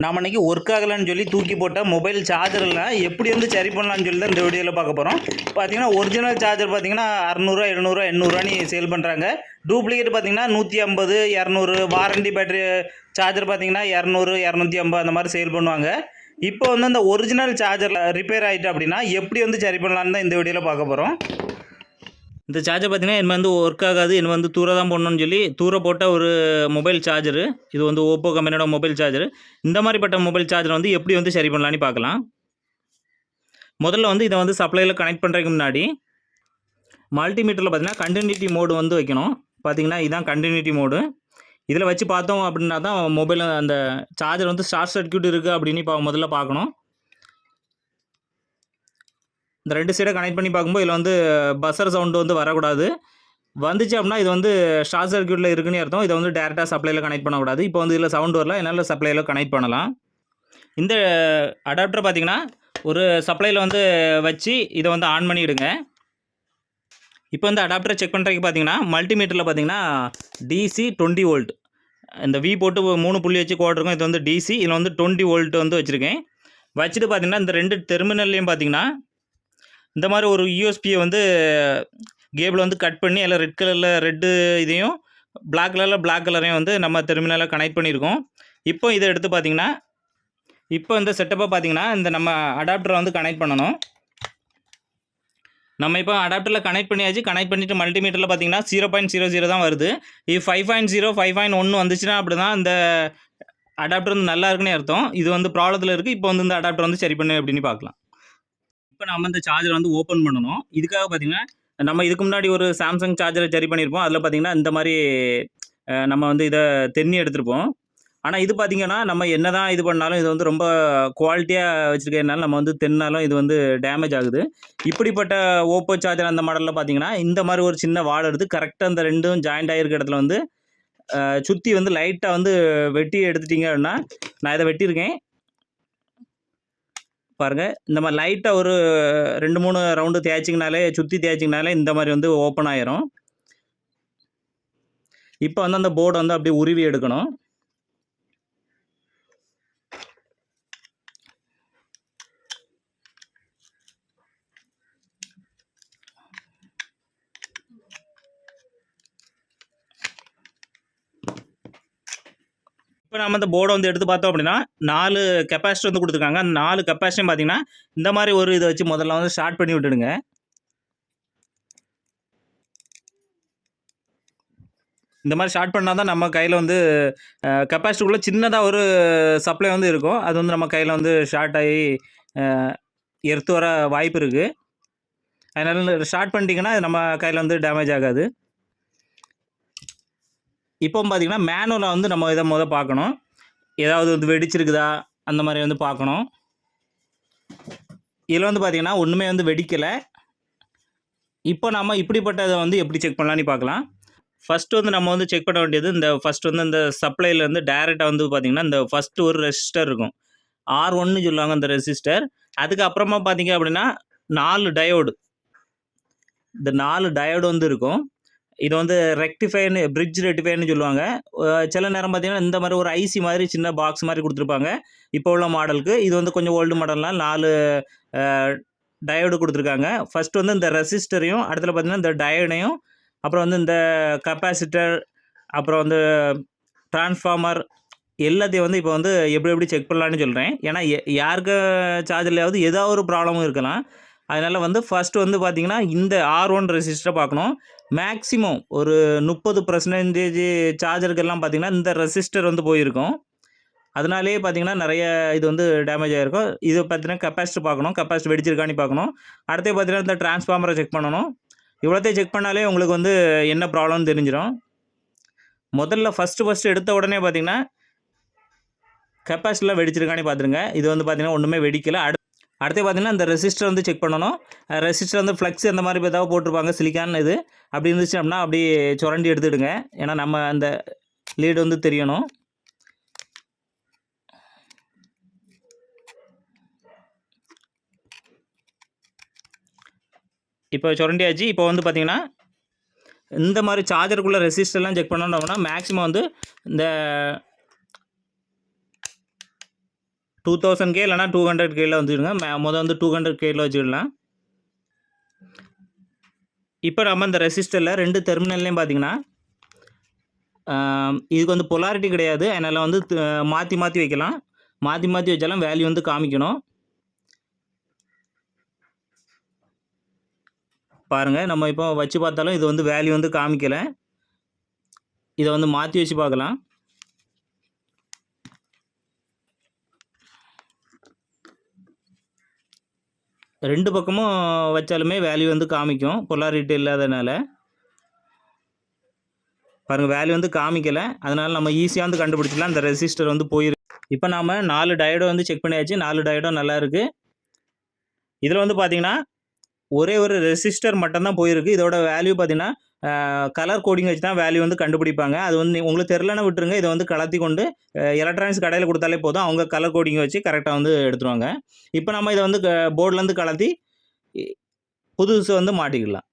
நாம இன்னைக்கு ஒர்க் ஆகலன்னு சொல்லி தூக்கி போட்ட மொபைல் சார்ஜர்லாம் எப்படி வந்து சரி பண்ணலாம்னு சொல்லி தான் இந்த வீடியோவில் பார்க்க போகிறோம். பார்த்தீங்கன்னா ஒரிஜினல் சார்ஜர் பார்த்தீங்கன்னா 600, 700, 800 சேல் பண்ணுறாங்க. டூப்ளிகேட் பார்த்தீங்கன்னா 150, 200, வாரண்டி பேட்டரி சார்ஜர் பார்த்தீங்கன்னா 200, 250 அந்த மாதிரி சேல் பண்ணுவாங்க. இப்போ வந்து அந்த ஒரிஜினல் சார்ஜர் ரிப்பேர் ஆகிட்டு அப்படின்னா எப்படி வந்து சரி பண்ணலான்னு தான் இந்த வீடியோவில் பார்க்க போகிறோம். இந்த சார்ஜர் பார்த்தீங்கன்னா என்ன வந்து ஒர்க் ஆகாது, என்ன வந்து தூர தான் போடணும்னு சொல்லி தூர போட்ட ஒரு மொபைல் சார்ஜரு. இது வந்து ஓப்போ கம்பெனியோட மொபைல் சார்ஜரு. இந்த மாதிரிப்பட்ட மொபைல் சார்ஜர் வந்து எப்படி வந்து சரி பண்ணலான்னு பார்க்கலாம். முதல்ல வந்து இதை வந்து சப்ளையில் கனெக்ட் பண்ணுறதுக்கு முன்னாடி மல்டிமீட்டரில் பார்த்தீங்கன்னா கண்டினியூட்டி மோடு வந்து வைக்கணும். பார்த்தீங்கன்னா இதுதான் கண்டினியூட்டி மோடு. இதில் வச்சு பார்த்தோம் அப்படின்னா தான் மொபைல் அந்த சார்ஜர் வந்து ஷார்ட் சர்க்யூட் இருக்குது அப்படின்னு இப்போ முதல்ல பார்க்கணும். இந்த ரெண்டு சைடை கனெக்ட் பண்ணி பார்க்கும்போது இதில் வந்து பஸ்ஸர் சவுண்டு வந்து வரக்கூடாது. வந்துச்சு அப்படின்னா இது வந்து ஷார்ட் சர்க்யூட்டில் இருக்குன்னு அர்த்தம். இதை வந்து டேரெக்டாக சப்ளையில் கனெக்ட் பண்ணக்கூடாது. இப்போ வந்து இதில் சவுண்டு வரல, என்னால் சப்ளையில் கனெக்ட் பண்ணலாம். இந்த அடாப்டர் பார்த்தீங்கன்னா ஒரு சப்ளையில் வந்து வச்சு இதை வந்து ஆன் பண்ணிவிடுங்க. இப்போ வந்து அடாப்டரை செக் பண்ணுறதுக்கு பார்த்தீங்கன்னா மல்டிமீட்டரில் பார்த்தீங்கன்னா DC 20 வோல்ட், இந்த V போட்டு 3 புள்ளி வச்சு கோட் இருக்கும். இது வந்து DC, இதில் வந்து 20 வோல்ட் வந்து வச்சுருக்கேன். வச்சுட்டு பார்த்தீங்கன்னா இந்த ரெண்டு டெர்மினல்லையும் பார்த்தீங்கன்னா இந்த மாதிரி ஒரு யூஎஸ்பியை வந்து கேபிள் வந்து கட் பண்ணி அதில் ரெட் கலரில் ரெட்டு இதையும் பிளாக் கலரில் பிளாக் கலரையும் வந்து நம்ம டெர்மினலில் கனெக்ட் பண்ணியிருக்கோம். இப்போ இதை எடுத்து பார்த்தீங்கன்னா இப்போ இந்த செட்டப்பை பார்த்தீங்கன்னா இந்த நம்ம அடாப்டரை வந்து கனெக்ட் பண்ணணும். நம்ம இப்போ அடாப்டரில் கனெக்ட் பண்ணியாச்சு. கனெக்ட் பண்ணிவிட்டு மல்டிமீட்டரில் பார்த்தீங்கன்னா 0.00 தான் வருது. இது 5.0, 5.1 வந்துச்சுன்னா அப்படி தான் இந்த அடாப்டர் வந்து நல்லா இருக்குன்னு அர்த்தம். இது வந்து ப்ராப்ளத்தில் இருக்குது. இப்போ வந்து இந்த அடாப்டர் வந்து சரி பண்ணு அப்படின்னு பார்க்கலாம். இப்போ நம்ம இந்த சார்ஜர் வந்து ஓப்பன் பண்ணணும். இதுக்காக பார்த்தீங்கன்னா நம்ம இதுக்கு முன்னாடி ஒரு சாம்சங் சார்ஜரை சரி பண்ணியிருப்போம். அதில் பார்த்தீங்கன்னா இந்த மாதிரி நம்ம வந்து இதை தென்னி எடுத்திருப்போம். ஆனால் இது பார்த்தீங்கன்னா நம்ம என்ன தான் இது பண்ணாலும் இது வந்து ரொம்ப குவாலிட்டியாக வச்சுருக்கிறதுனால நம்ம வந்து தென்னாலும் இது வந்து டேமேஜ் ஆகுது. இப்படிப்பட்ட ஓப்போ சார்ஜர் அந்த மாடலில் பார்த்தீங்கன்னா இந்த மாதிரி ஒரு சின்ன வால் எடுத்து கரெக்டாக இந்த ரெண்டும் ஜாயிண்ட் ஆகிருக்க இடத்துல வந்து சுற்றி வந்து லைட்டாக வந்து வெட்டி எடுத்துட்டிங்க அப்படின்னா, நான் இதை வெட்டியிருக்கேன் பாருங்கள். இந்த மாதிரி லைட்டாக ஒரு 2-3 ரவுண்டு தேய்ச்சிங்கனாலே சுற்றி தேய்ச்சிங்கனாலே இந்த மாதிரி வந்து ஓப்பன் ஆயிரும். இப்போ வந்து அந்த போர்டை வந்து அப்படியே உருவி எடுக்கணும். இப்போ நம்ம இந்த போர்டை வந்து எடுத்து பார்த்தோம் அப்படின்னா 4 கெப்பாசிட்டர் வந்து கொடுத்துருக்காங்க. அந்த 4 கெப்பாசிட்டியும் பார்த்தீங்கன்னா இந்த மாதிரி ஒரு இதை வச்சு முதல்ல வந்து ஸ்டார்ட் பண்ணி விட்டுடுங்க. இந்த மாதிரி ஸ்டார்ட் பண்ணால் தான் நம்ம கையில் வந்து கெப்பாசிட்டிக்குள்ளே சின்னதாக ஒரு சப்ளை வந்து இருக்கும். அது வந்து நம்ம கையில் வந்து ஷார்ட் ஆகி எர்த்து வர வாய்ப்பு இருக்குது. அதனால் ஸ்டார்ட் பண்ணிட்டீங்கன்னா நம்ம கையில் வந்து டேமேஜ் ஆகாது. இப்போ பார்த்தீங்கன்னா மேனுவலாக வந்து நம்ம இதை பார்க்கணும். ஏதாவது வந்து வெடிச்சிருக்குதா அந்த மாதிரி வந்து பார்க்கணும். இதில் வந்து பார்த்திங்கன்னா ஒன்றுமே வந்து வெடிக்கலை. இப்போ நம்ம இப்படிப்பட்டதை வந்து எப்படி செக் பண்ணலான்னு பார்க்கலாம். ஃபஸ்ட்டு வந்து நம்ம வந்து செக் பண்ண வேண்டியது இந்த ஃபஸ்ட்டு வந்து இந்த சப்ளைலேருந்து டேரெக்டாக வந்து பார்த்திங்கன்னா இந்த ஃபஸ்ட்டு ஒரு ரெசிஸ்டர் இருக்கும். R1ன்னு சொல்லுவாங்க அந்த ரெசிஸ்டர். அதுக்கப்புறமா பார்த்திங்க அப்படின்னா 4 டயோடு, இந்த 4 டயோடு வந்து இருக்கும். இது வந்து ரெக்டிஃபைன்னு பிரிட்ஜ் ரெக்டிஃபைன்னு சொல்லுவாங்க. சில நேரம் பார்த்தீங்கன்னா இந்த மாதிரி ஒரு ஐசி மாதிரி சின்ன பாக்ஸ் மாதிரி கொடுத்துருப்பாங்க இப்போ உள்ள மாடலுக்கு. இது வந்து கொஞ்சம் ஓல்டு மாடல்லாம் 4 டயோடு கொடுத்துருக்காங்க. ஃபஸ்ட்டு வந்து இந்த ரெசிஸ்டரையும் அடுத்துல பார்த்தீங்கன்னா இந்த டயோடையும் அப்புறம் வந்து இந்த கெப்பாசிட்டர் அப்புறம் வந்து டிரான்ஸ்ஃபார்மர் எல்லாத்தையும் வந்து இப்போ வந்து எப்படி செக் பண்ணலான்னு சொல்கிறேன். ஏன்னா யாருக்கு சார்ஜர்லையாவது ஏதாவது ஒரு ப்ராப்ளமும் இருக்கலாம். அதனால் வந்து ஃபஸ்ட்டு வந்து பார்த்திங்கன்னா இந்த R1 ரெசிஸ்டரை பார்க்கணும். மேக்ஸிமம் ஒரு 30% சார்ஜருக்கெல்லாம் பார்த்திங்கன்னா இந்த ரெசிஸ்டர் வந்து போயிருக்கும். அதனாலேயே பார்த்திங்கன்னா நிறைய இது வந்து டேமேஜ் ஆகிருக்கும். இது பார்த்திங்கன்னா கெப்பாசிட்டர் பார்க்கணும், கெப்பாசிட்டர் வெடிச்சிருக்கான்னு பார்க்கணும். அடுத்து பார்த்திங்கன்னா இந்த டிரான்ஸ்ஃபார்மரை செக் பண்ணணும். இவ்வளோத்தையும் செக் பண்ணாலே உங்களுக்கு வந்து என்ன ப்ராப்ளம்னு தெரிஞ்சிடும். முதல்ல ஃபஸ்ட்டு எடுத்த உடனே பார்த்திங்கன்னா கெப்பாசிட்டரில் வெடிச்சிருக்கான்னு பார்த்துருங்க. இது வந்து பார்த்திங்கன்னா ஒன்றுமே வெடிக்கலை. அடுத்து பார்த்திங்கன்னா இந்த ரெசிஸ்டர் வந்து செக் பண்ணணும். ரெசிஸ்டர் வந்து ஃப்ளெக்ஸ் அந்த மாதிரி ஏதாவது போட்டிருப்பாங்க சிலிக்கான் இது. அப்படி இருந்துச்சு அப்படின்னா அப்படியே சுரண்டி எடுத்துடுங்க. ஏன்னா நம்ம அந்த லீடு வந்து தெரியணும். இப்போ சுரண்டியாச்சு. இப்போ வந்து பார்த்திங்கன்னா இந்த மாதிரி சார்ஜருக்குள்ளே ரெசிஸ்டர்லாம் செக் பண்ணணும் அப்படின்னா மேக்ஸிமம் வந்து இந்த 2000K இல்லைனா 200Kல வந்துடுங்க. முதல் வந்து 200Kல வச்சுக்கலாம். இப்போ நம்ம இந்த ரெசிஸ்டரில் 2 டெர்மினல்லையும் பார்த்தீங்கன்னா இதுக்கு வந்து பொலாரிட்டி கிடையாது. அதனால் வந்து மாற்றி மாற்றி வைக்கலாம். மாற்றி மாற்றி வச்சாலும் வேல்யூ வந்து காமிக்கணும். பாருங்கள், நம்ம இப்போ வச்சு பார்த்தாலும் இது வந்து வேல்யூ வந்து காமிக்கலை. இதை வந்து மாற்றி வச்சு பார்க்கலாம். ரெண்டு பக்கமும் வச்சாலுமே வேல்யூ வந்து காமிக்கும், பொலாரிட்டி இல்லாதனால. பாருங்கள், வேல்யூ வந்து காமிக்கலை. அதனால் நம்ம ஈஸியாக வந்து கண்டுபிடிச்சிடலாம் இந்த ரெசிஸ்டர் வந்து போயிருக்கு. இப்போ நாம் 4 டயோடை வந்து செக் பண்ணியாச்சு. 4 டயோடும் நல்லா இருக்குது. இதில் வந்து பார்த்தீங்கன்னா ஒரே ஒரு ரெசிஸ்டர் மட்டும்தான் போயிருக்கு. இதோட வேல்யூ பார்த்தீங்கன்னா கலர் கோடிங் வச்சு தான் வேல்யூ வந்து கண்டுபிடிப்பாங்க. அது வந்து உங்களுக்கு தெரிலன்னு விட்டுருங்க. இதை வந்து கலத்தி கொண்டு எலக்ட்ரானிக்ஸ் கடையில் கொடுத்தாலே போதும். அவங்க கலர் கோடிங் வச்சு கரெக்டாக வந்து எடுத்துருவாங்க. இப்போ நம்ம இதை வந்து போர்ட்லேருந்து கலத்தி புதுசு வந்து மாட்டிக்கலாம்.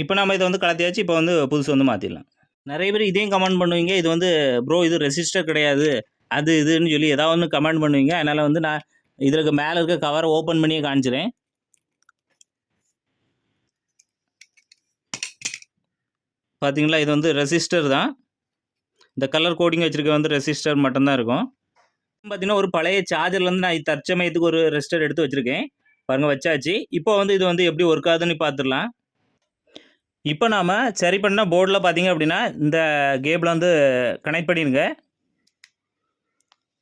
இப்போ நம்ம இதை வந்து கலத்தியாச்சு. இப்போ வந்து புதுசு வந்து மாற்றிடலாம். நிறைய பேர் இதையும் கமெண்ட் பண்ணுவீங்க, இது வந்து ப்ரோ இது ரெசிஸ்டர் கிடையாது, அது இதுன்னு சொல்லி ஏதாவது ஒன்று கமெண்ட் பண்ணுவீங்க. அதனால் வந்து நான் இதில் மேலே இருக்க கவரை ஓப்பன் பண்ணியே காமிச்சிறேன். பார்த்தீங்களா, இது வந்து ரெசிஸ்டர் தான். இந்த கலர் கோடிங் வச்சுருக்க வந்து ரெசிஸ்டர் மட்டும்தான் இருக்கும். பார்த்தீங்கன்னா ஒரு பழைய சார்ஜர்லேருந்து நான் தற்சமயத்துக்கு ஒரு ரெசிஸ்டர் எடுத்து வச்சுருக்கேன். பாருங்கள், வச்சாச்சு. இப்போ வந்து இது வந்து எப்படி ஒர்க் ஆகுதுன்னு பார்த்துடலாம். இப்போ நாம் சரி பண்ண போர்டில் பார்த்தீங்க அப்படின்னா இந்த கேபிள் வந்து கனெக்ட் பண்ணிடுங்க.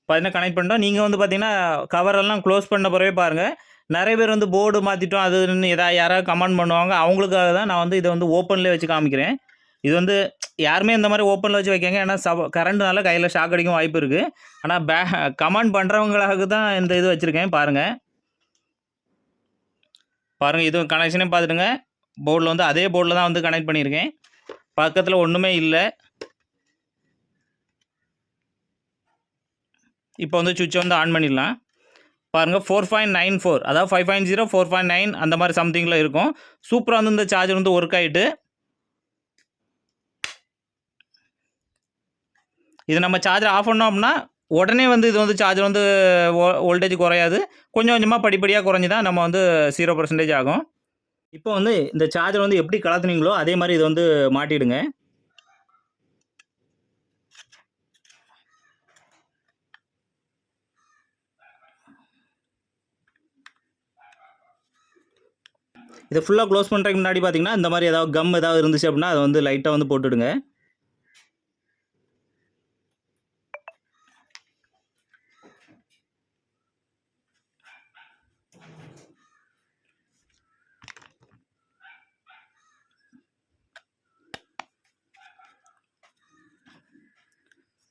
பார்த்தீங்கன்னா கனெக்ட் பண்ணிட்டோம். நீங்கள் வந்து பார்த்தீங்கன்னா கவரெல்லாம் க்ளோஸ் பண்ண பிறவே பாருங்கள், நிறைய பேர் வந்து போர்டு மாற்றிட்டோம் அதுன்னு யாராவது கமெண்ட் பண்ணுவாங்க. அவங்களுக்காக தான் நான் வந்து இதை வந்து ஓப்பன்லேயே வச்சு காமிக்கிறேன். இது வந்து யாருமே இந்த மாதிரி ஓப்பனில் வச்சு வைக்காங்க. ஏன்னா கரண்ட்னால கையில் ஷாக் அடிக்கும் வாய்ப்பு இருக்குது. ஆனால் கமெண்ட் பண்ணுறவங்களாக தான் இந்த இது வச்சுருக்கேன். பாருங்கள், இது கனெக்ஷனையும் பார்த்துடுங்க. போர்டில் வந்து அதே போர்டில் தான் வந்து கனெக்ட் பண்ணியிருக்கேன். பக்கத்தில் ஒன்றுமே இல்லை. இப்போ வந்து சுவிட்சை வந்து ஆன் பண்ணிடலாம். பாருங்கள், 4.94, அதாவது 5.0 4.9 அந்த மாதிரி சம்திங்கில் இருக்கும். சூப்பராக வந்து இந்த சார்ஜர் வந்து ஒர்க் ஆகிட்டு. இது நம்ம சார்ஜர் ஆஃப் பண்ணோம் அப்படின்னா உடனே வந்து இது வந்து சார்ஜர் வந்து வோல்டேஜ் குறையாது. கொஞ்சம் கொஞ்சமாக படிப்படியாக குறைஞ்சி தான் நம்ம வந்து 0% ஆகும். இப்போ வந்து இந்த சார்ஜர் வந்து எப்படி கலத்துனீங்களோ அதே மாதிரி இதை வந்து மாட்டிடுங்க. இதை ஃபுல்லாக க்ளோஸ் பண்ணுறதுக்கு முன்னாடி பார்த்தீங்கன்னா இந்த மாதிரி ஏதாவது கம் ஏதாவது இருந்துச்சு அப்படின்னா அதை வந்து லைட்டாக வந்து போட்டுடுங்க.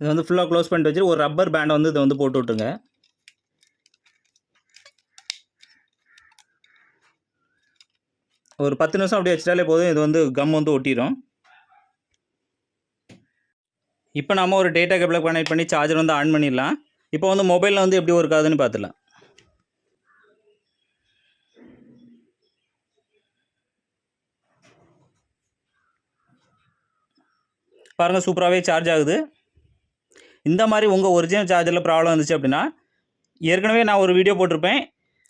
இதை வந்து ஃபுல்லாக க்ளோஸ் பண்ணிட்டு வச்சுட்டு ஒரு ரப்பர் பேண்டை வந்து இதை வந்து போட்டு விட்டுருங்க. ஒரு 10 நிமிஷம் அப்படி வச்சிட்டாலே போதும், இது வந்து கம் வந்து ஒட்டிடும். இப்போ நம்ம ஒரு டேட்டா கேபிளை கனெக்ட் பண்ணி சார்ஜர் வந்து ஆன் பண்ணிடலாம். இப்போ வந்து மொபைலில் வந்து எப்படி ஒர்க் ஆகுதுன்னு பார்த்துடலாம். பாருங்கள், சூப்பராகவே சார்ஜ் ஆகுது. இந்த மாதிரி உங்கள் ஒரிஜினல் சார்ஜரில் ப்ராப்ளம் இருந்துச்சு அப்படின்னா ஏற்கனவே நான் ஒரு வீடியோ போட்டிருப்பேன்.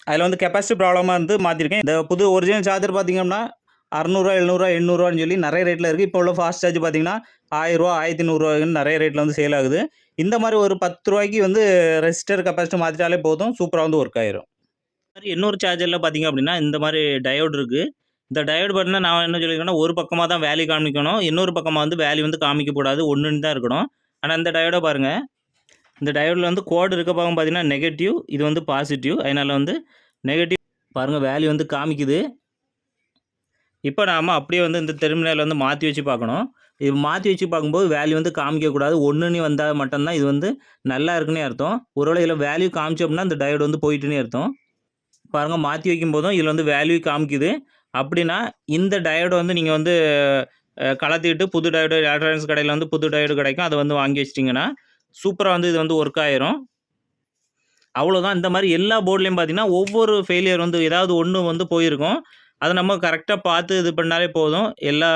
அதில் வந்து கெப்பாசிட்டி ப்ராப்ளமாக இருந்து மாற்றிருக்கேன். இந்த புது ஒரிஜினல் சார்ஜர் பார்த்திங்கன்னா 600, 700, 800 சொல்லி நிறைய ரேட்டில் இருக்குது. இப்போ உள்ள ஃபாஸ்ட் சார்ஜ் பார்த்திங்கன்னா 1000, 1100 நிறைய ரேட்டில் வந்து சேல் ஆகுது. இந்த மாதிரி ஒரு 10 ரூபாய்க்கு வந்து ரெசிஸ்டர் கெப்பாசிட்டி மாற்றிட்டாலே போதும், சூப்பராக வந்து ஒர்க் ஆயிரும். மாதிரி இன்னொரு சார்ஜரில் பார்த்திங்க அப்படின்னா இந்த மாதிரி டயோடு இருக்குது. இந்த டயோடு பார்த்தீங்கன்னா நான் என்ன சொல்லியிருக்கேன்னா ஒரு பக்கமாக தான் வேல்யூ காமிக்கணும், இன்னொரு பக்கமாக வந்து வேல்யூ வந்து காமிக்கக்கூடாது, ஒன்றுன்னு தான் இருக்கணும். ஆனால் இந்த டயோடை பாருங்கள், இந்த டயோடில் வந்து கோடு இருக்க பக்கம் பார்த்தீங்கன்னா நெகட்டிவ், இது வந்து பாசிட்டிவ். அதனால் வந்து நெகட்டிவ் பாருங்கள் வேல்யூ வந்து காமிக்குது. இப்போ நாம் அப்படியே வந்து இந்த டெர்மினல் வந்து மாற்றி வச்சு பார்க்கணும். இது மாற்றி வச்சு பார்க்கும்போது வேல்யூ வந்து காமிக்கக்கூடாது. 1ன்னு வந்தால் மட்டும்தான் இது வந்து நல்லா இருக்குன்னே அர்த்தம். ஒருவேளை இதில் வேல்யூ காமிச்சோம் அப்படின்னா இந்த டயோடு வந்து போயிட்டுன்னே அர்த்தம். பாருங்க மாற்றி வைக்கும்போதும் இதில் வந்து வேல்யூ காமிக்குது. அப்படின்னா இந்த டயோடு வந்து நீங்கள் வந்து கலத்திட்டு புது டயோடு எலக்ட்ரானிக்ஸ் கடையில் வந்து புது டயோடு கிடைக்கும். அதை வந்து வாங்கி வச்சிட்டிங்கன்னா சூப்பராக வந்து இது வந்து ஒர்க் ஆயிரும். அவ்வளோதான். இந்த மாதிரி எல்லா போர்ட்லேயும் பார்த்தீங்கன்னா ஒவ்வொரு ஃபெயிலியர் வந்து ஏதாவது ஒன்று வந்து போயிருக்கும். அதை நம்ம கரெக்டாக பார்த்து இது பண்ணாலே போதும். எல்லா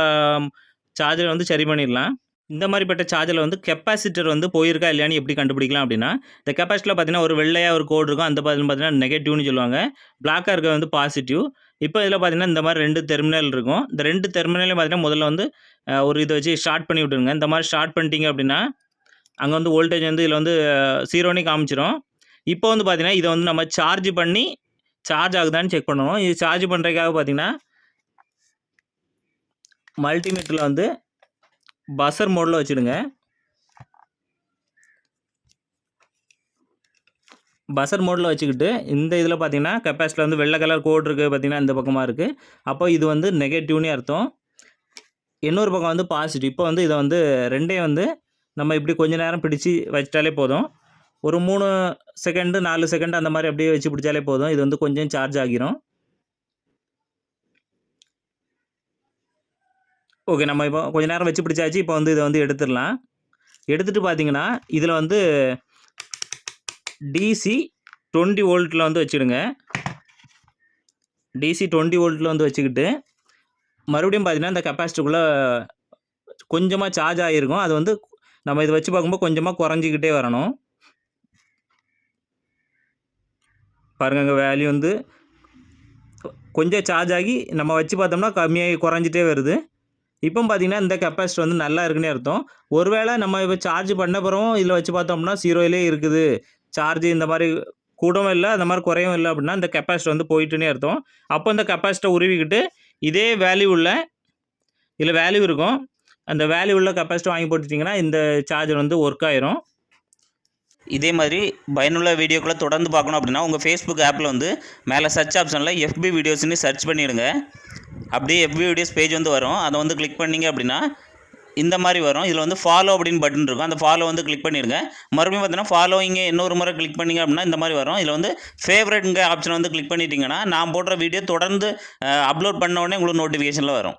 சார்ஜரை வந்து சரி பண்ணிடலாம். இந்த மாதிரிப்பட்ட சார்ஜரில் வந்து கெப்பாசிட்டர் வந்து போயிருக்கா இல்லையான்னு எப்படி கண்டுபிடிக்கலாம் அப்படின்னா, இந்த கெப்பாசிட்டரில் பார்த்தீங்கன்னா ஒரு வெள்ளையாக ஒரு கோடு இருக்கும். அந்த பதில் பார்த்தீங்கன்னா நெகட்டிவ்னு சொல்லுவாங்க. பிளாக்காக இருக்கிறது வந்து பாசிட்டிவ். இப்போ இதில் பார்த்தீங்கன்னா இந்த மாதிரி 2 டெர்மினல் இருக்கும். இந்த 2 டெர்மினலையும் பார்த்தீங்கன்னா முதல்ல வந்து ஒரு இதை வச்சு ஷார்ட் பண்ணி விட்டுருங்க. இந்த மாதிரி ஷார்ட் பண்ணிட்டீங்க அப்படின்னா அங்கே வந்து வோல்டேஜ் வந்து இதில் வந்து 0னே காமிச்சிரும். இப்போ வந்து பார்த்தீங்கன்னா இதை வந்து நம்ம சார்ஜ் பண்ணி சார்ஜ் ஆகுதான்னு செக் பண்ணுவோம். இது சார்ஜ் பண்ணுறதுக்காக பார்த்தீங்கன்னா மல்டிமீட்டரில் வந்து பஸர் மோடில் வச்சுடுங்க. பஸர் மோடில் வச்சுக்கிட்டு இந்த இதில் பார்த்தீங்கன்னா கெப்பாசிட்டர் வந்து வெள்ளை கலர் கோடு இருக்குது பார்த்தீங்கன்னா இந்த பக்கமாக இருக்குது. அப்போ இது வந்து நெகட்டிவ்னே அர்த்தம். இன்னொரு பக்கம் வந்து பாசிட்டிவ். இப்போ வந்து இதை வந்து ரெண்டையும் வந்து நம்ம இப்படி கொஞ்ச நேரம் பிடிச்சி வச்சிட்டாலே போதும். ஒரு 3 செகண்டு 4 செகண்ட் அந்த மாதிரி அப்படியே வச்சு பிடிச்சாலே போதும். இது வந்து கொஞ்சம் சார்ஜ் ஆகிரும். ஓகே, நம்ம இப்போ கொஞ்ச நேரம் வச்சு பிடிச்சாச்சு. இப்போ வந்து இதை வந்து எடுத்துடலாம். எடுத்துகிட்டு பார்த்தீங்கன்னா இதில் வந்து டிசி 20 வோல்ட்டில் வந்து வச்சுடுங்க. டிசி 20 வோல்ட்டில் வந்து வச்சுக்கிட்டு மறுபடியும் பார்த்தீங்கன்னா இந்த கெப்பாசிட்டருக்குள்ளே கொஞ்சமாக சார்ஜ் ஆகிருக்கும். அது வந்து நம்ம இதை வச்சு பார்க்கும்போது கொஞ்சமாக குறைஞ்சிக்கிட்டே வரணும். பாருங்கள் அங்கே வேல்யூ வந்து கொஞ்சம் சார்ஜ் ஆகி நம்ம வச்சு பார்த்தோம்னா கம்மியாகி குறைஞ்சிட்டே வருது. இப்போ பார்த்தீங்கன்னா இந்த கெப்பாசிட்டர் வந்து நல்லா இருக்குன்னே அர்த்தம். ஒருவேளை நம்ம இப்போ சார்ஜ் பண்ண பிறகும் இதில் வச்சு பார்த்தோம்னா 0லே இருக்குது. சார்ஜ் இந்த மாதிரி கூடவும் இல்லை அந்த மாதிரி குறையவும் இல்லை அப்படின்னா இந்த கெப்பாசிட்டர் வந்து போயிட்டுன்னே அர்த்தம். அப்போ இந்த கெப்பாசிட்டர் உருவிக்கிட்டு இதே வேல்யூ உள்ள இதில் வேல்யூ இருக்கும். அந்த வேல்யூ உள்ள கெப்பாசிட்டர் வாங்கி போட்டுட்டிங்கன்னா இந்த சார்ஜர் வந்து ஒர்க் ஆயிரும். இதே மாதிரி பயனுள்ள வீடியோக்களை தொடர்ந்து பார்க்கணும் அப்படின்னா உங்கள் ஃபேஸ்புக் ஆப்பில் வந்து மேலே சர்ச் ஆப்ஷனில் FB வீடியோஸ்ன்னு சர்ச் பண்ணிவிடுங்க. அப்படியே FB வீடியோஸ் பேஜ் வந்து வரும். அதை வந்து கிளிக் பண்ணிங்க அப்படின்னா இந்த மாதிரி வரும். இதில் வந்து ஃபாலோ அப்படின்னு பட்டன் இருக்கும். அந்த ஃபாலோ வந்து கிளிக் பண்ணிடுங்க. மறுபடியும் பார்த்தீங்கன்னா ஃபாலோயிங்க இன்னொரு முறை கிளிக் பண்ணிங்க அப்படின்னா இந்த மாதிரி வரும். இதில் வந்து ஃபேவரட்ங்க ஆப்ஷன் வந்து கிளிக் பண்ணிட்டீங்கன்னா நான் போடுற வீடியோ தொடர்ந்து அப்லோட் பண்ண உடனே உங்களுக்கு நோட்டிஃபிகேஷனில் வரும்.